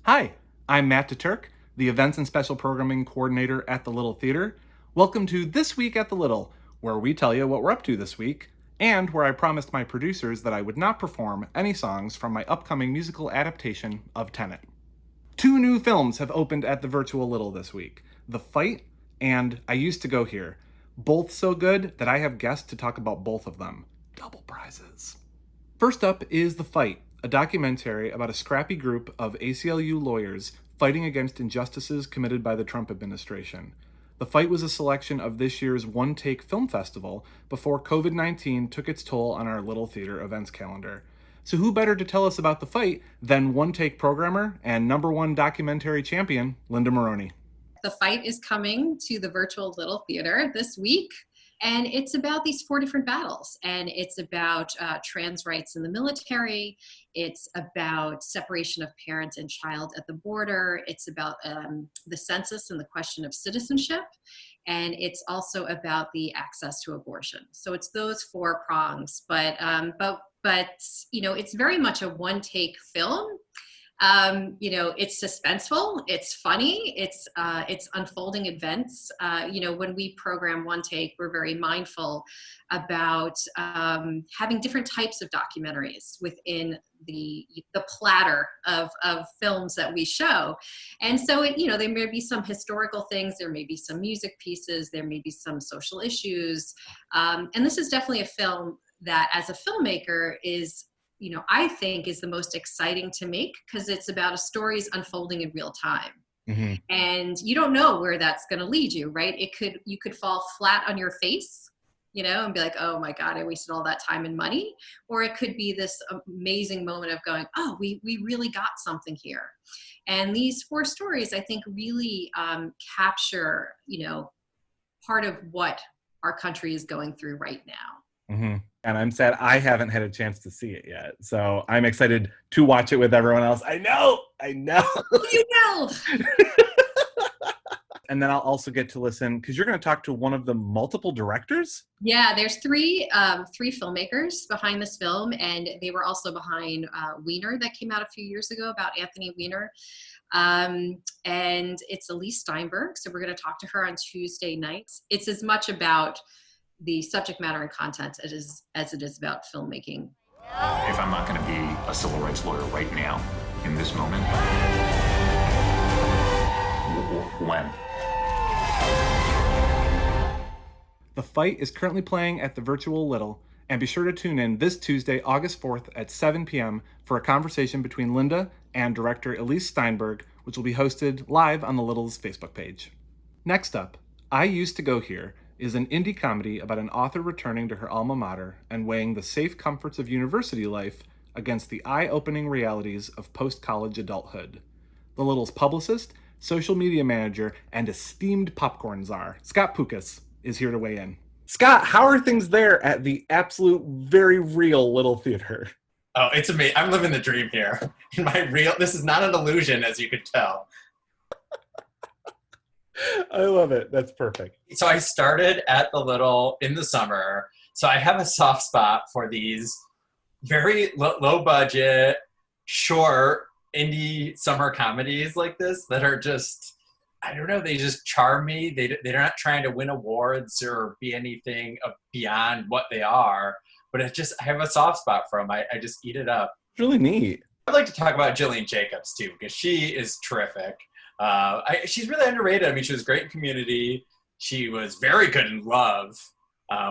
Hi, I'm Matt DeTurk, the Events and Special Programming Coordinator at the Little Theater. Welcome to This Week at the Little, where we tell you what we're up to this week, and where I promised my producers that I would not perform any songs from my upcoming musical adaptation of Tenet. Two new films have opened at the Virtual Little this week: The Fight and I Used to Go Here. Both so good that I have guests to talk about both of them. Double prizes. First up is The Fight, a documentary about a scrappy group of ACLU lawyers fighting against injustices committed by the Trump administration. The Fight was a selection of this year's One Take Film Festival before COVID 19 took its toll on our Little Theater events calendar. So, who better to tell us about The Fight than One Take programmer and number one documentary champion, Linda Maroney? The Fight is coming to the Virtual Little Theater this week. And it's about these four different battles. And it's about trans rights in the military. It's about separation of parent and child at the border. It's about the census and the question of citizenship. And it's also about the access to abortion. So it's those four prongs. But it's very much a one take film. It's suspenseful, it's funny, it's unfolding events. When we program One Take, we're very mindful about having different types of documentaries within the platter of films that we show. And so there may be some historical things, there may be some music pieces, there may be some social issues. And this is definitely a film that, as a filmmaker, I think is the most exciting to make, because it's about a story's unfolding in real time. Mm-hmm. And you don't know where that's going to lead you, right? You could fall flat on your face, and be like, oh my God, I wasted all that time and money. Or it could be this amazing moment of going, oh, we really got something here. And these four stories, I think, really capture, part of what our country is going through right now. Mm-hmm. And I'm sad I haven't had a chance to see it yet. So I'm excited to watch it with everyone else. I know. You know. And then I'll also get to listen, because you're going to talk to one of the multiple directors? Yeah, there's three filmmakers behind this film, and they were also behind Weiner, that came out a few years ago, about Anthony Weiner. And it's Elise Steinberg, so we're going to talk to her on Tuesday nights. It's as much about the subject matter and content as it is about filmmaking. If I'm not going to be a civil rights lawyer right now, in this moment, when? The Fight is currently playing at the Virtual Little, and be sure to tune in this Tuesday, August 4th at 7 p.m. for a conversation between Linda and director Elise Steinberg, which will be hosted live on the Little's Facebook page. Next up, I Used to Go Here is an indie comedy about an author returning to her alma mater and weighing the safe comforts of university life against the eye-opening realities of post-college adulthood. The Little's publicist, social media manager, and esteemed popcorn czar, Scott Pukas, is here to weigh in. Scott, how are things there at the absolute, very real Little Theater? Oh, it's amazing. I'm living the dream here. This is not an illusion, as you could tell. I love it. That's perfect. So I started at the Little in the summer. So I have a soft spot for these very low budget, short indie summer comedies like this that are just, I don't know, they just charm me. They're not trying to win awards or be anything beyond what they are, but I have a soft spot for them. I just eat it up. It's really neat. I'd like to talk about Jillian Jacobs too, because she is terrific. She's really underrated. I mean, she was great in Community. She was very good in Love,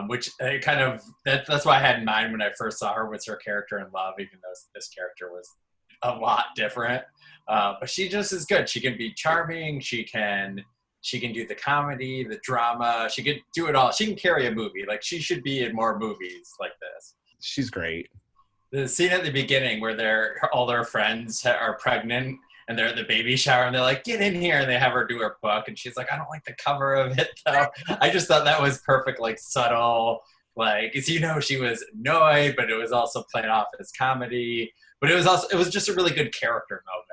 which that's what I had in mind when I first saw her, was her character in Love, even though this character was a lot different. But she just is good. She can be charming. She can do the comedy, the drama. She can do it all. She can carry a movie. Like, she should be in more movies like this. She's great. The scene at the beginning where all their friends are pregnant, and they're at the baby shower, and they're like, get in here, and they have her do her book, and she's like, I don't like the cover of it, though. I just thought that was perfect, like, subtle, like, because she was annoyed, but it was also played off as comedy, but it was just a really good character moment.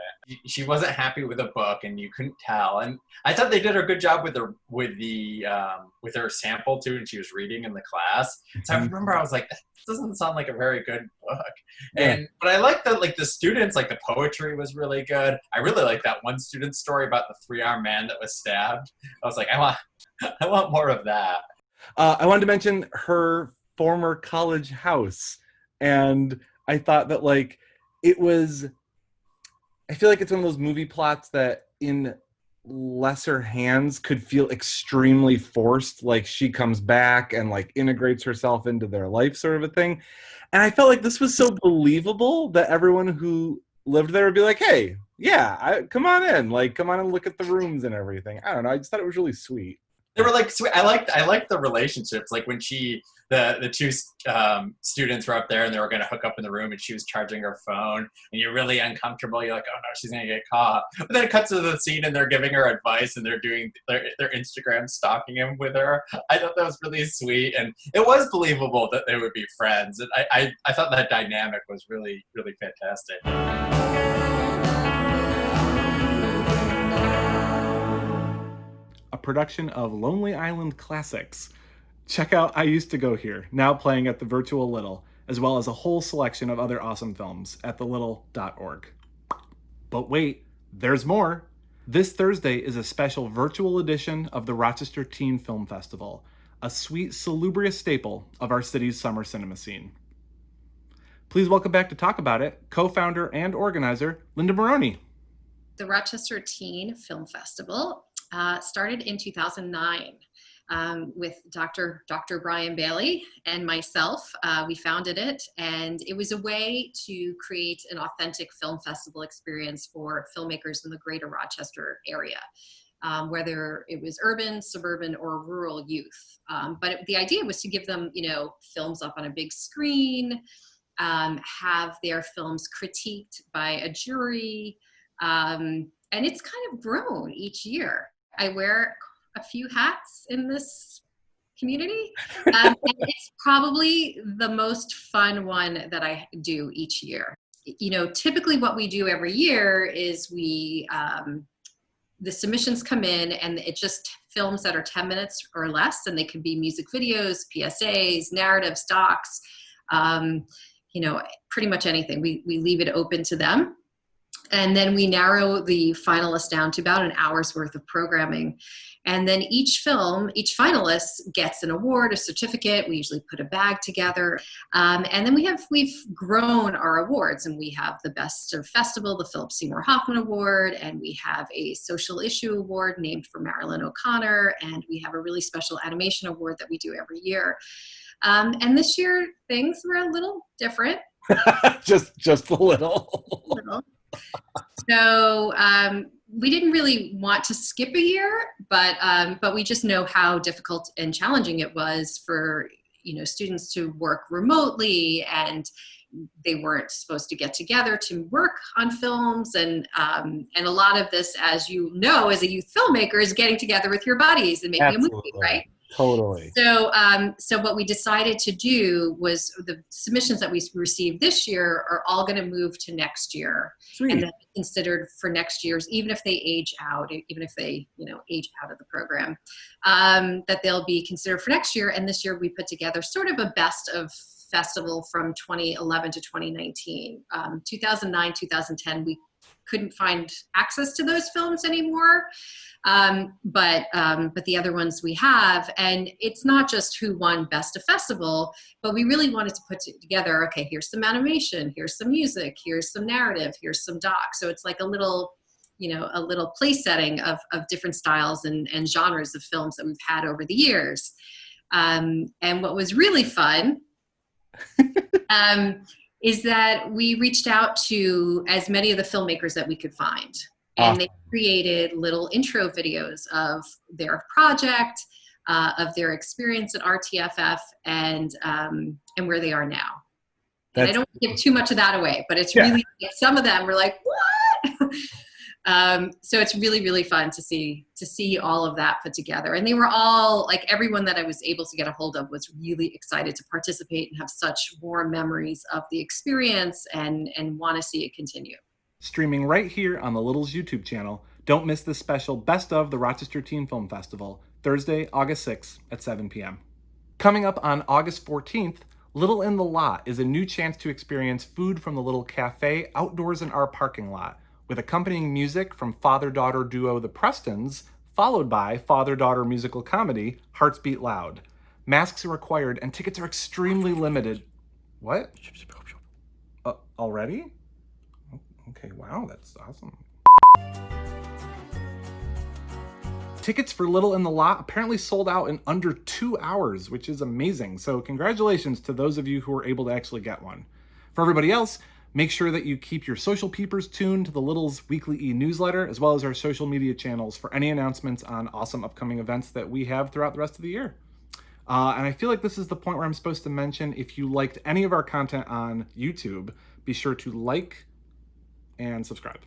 She wasn't happy with the book, and you couldn't tell. And I thought they did a good job with her sample too, and she was reading in the class. So I remember I was like, this doesn't sound like a very good book. Yeah. But I like the students, like the poetry was really good. I really like that one student's story about the 3-armed man that was stabbed. I was like, I want more of that. I wanted to mention her former college house, and I thought that like it was. I feel like it's one of those movie plots that in lesser hands could feel extremely forced. Like she comes back and like integrates herself into their life, sort of a thing. And I felt like this was so believable that everyone who lived there would be like, "Hey, yeah, come on in. Like, come on and look at the rooms and everything." I don't know. I just thought it was really sweet. They were like sweet. I liked the relationships. Like when the two students were up there and they were going to hook up in the room, and she was charging her phone, and you're really uncomfortable. You're like, oh no, she's going to get caught. But then it cuts to the scene and they're giving her advice, and they're doing their Instagram stalking him with her. I thought that was really sweet, and it was believable that they would be friends. And I thought that dynamic was really, really fantastic. A production of Lonely Island Classics. Check out I Used to Go Here, now playing at the Virtual Little, as well as a whole selection of other awesome films at thelittle.org. But wait, there's more! This Thursday is a special virtual edition of the Rochester Teen Film Festival, a sweet, salubrious staple of our city's summer cinema scene. Please welcome back to talk about it, co-founder and organizer, Linda Maroney. The Rochester Teen Film Festival started in 2009 with Dr. Brian Bailey and myself. We founded it, and it was a way to create an authentic film festival experience for filmmakers in the greater Rochester area, whether it was urban, suburban, or rural youth. But the idea was to give them, films up on a big screen, have their films critiqued by a jury, and it's kind of grown each year. I wear a few hats in this community. And it's probably the most fun one that I do each year. Typically what we do every year is the submissions come in, and it just films that are 10 minutes or less, and they could be music videos, PSAs, narratives, docs, pretty much anything. We leave it open to them. And then we narrow the finalists down to about an hour's worth of programming. And then each finalist gets an award, a certificate. We usually put a bag together. And then we've grown our awards, and we have the Best of Festival, the Philip Seymour Hoffman Award, and we have a Social Issue Award named for Marilyn O'Connor, and we have a really special animation award that we do every year. And this year things were a little different. just a little. So we didn't really want to skip a year, but we just know how difficult and challenging it was for students to work remotely, and they weren't supposed to get together to work on films, and a lot of this, as you know, as a youth filmmaker, is getting together with your buddies and making Absolutely. a movie, right? Totally. So what we decided to do was the submissions that we received this year are all going to move to next year. Sweet. And then considered for next year's, even if they age out, even if they, age out of the program, that they'll be considered for next year. And this year we put together sort of a best of festival from 2011 to 2019. 2009, 2010, we couldn't find access to those films anymore. But the other ones we have, and it's not just who won Best of Festival, but we really wanted to put together, okay, here's some animation, here's some music, here's some narrative, here's some doc. So it's like a little place setting of different styles and genres of films that we've had over the years. And what was really fun is that we reached out to as many of the filmmakers that we could find. And they created little intro videos of their project, of their experience at RTFF, and where they are now. And I don't want to give too much of that away, but it's really, some of them were like, what? So it's really, really fun to see all of that put together. And they were all, like, everyone that I was able to get a hold of was really excited to participate and have such warm memories of the experience and want to see it continue. streaming right here on the Littles YouTube channel. Don't miss this special Best of the Rochester Teen Film Festival, Thursday, August 6th at 7 p.m. Coming up on August 14th, Little in the Lot is a new chance to experience food from the Little Cafe outdoors in our parking lot, with accompanying music from father-daughter duo The Prestons, followed by father-daughter musical comedy Hearts Beat Loud. Masks are required and tickets are extremely limited. What? Already? Okay, wow, that's awesome. Tickets for Little in the Lot apparently sold out in under 2 hours, which is amazing. So congratulations to those of you who were able to actually get one. For everybody else, make sure that you keep your social peepers tuned to the Littles weekly e-newsletter, as well as our social media channels for any announcements on awesome upcoming events that we have throughout the rest of the year. And I feel like this is the point where I'm supposed to mention, if you liked any of our content on YouTube, be sure to like and subscribe.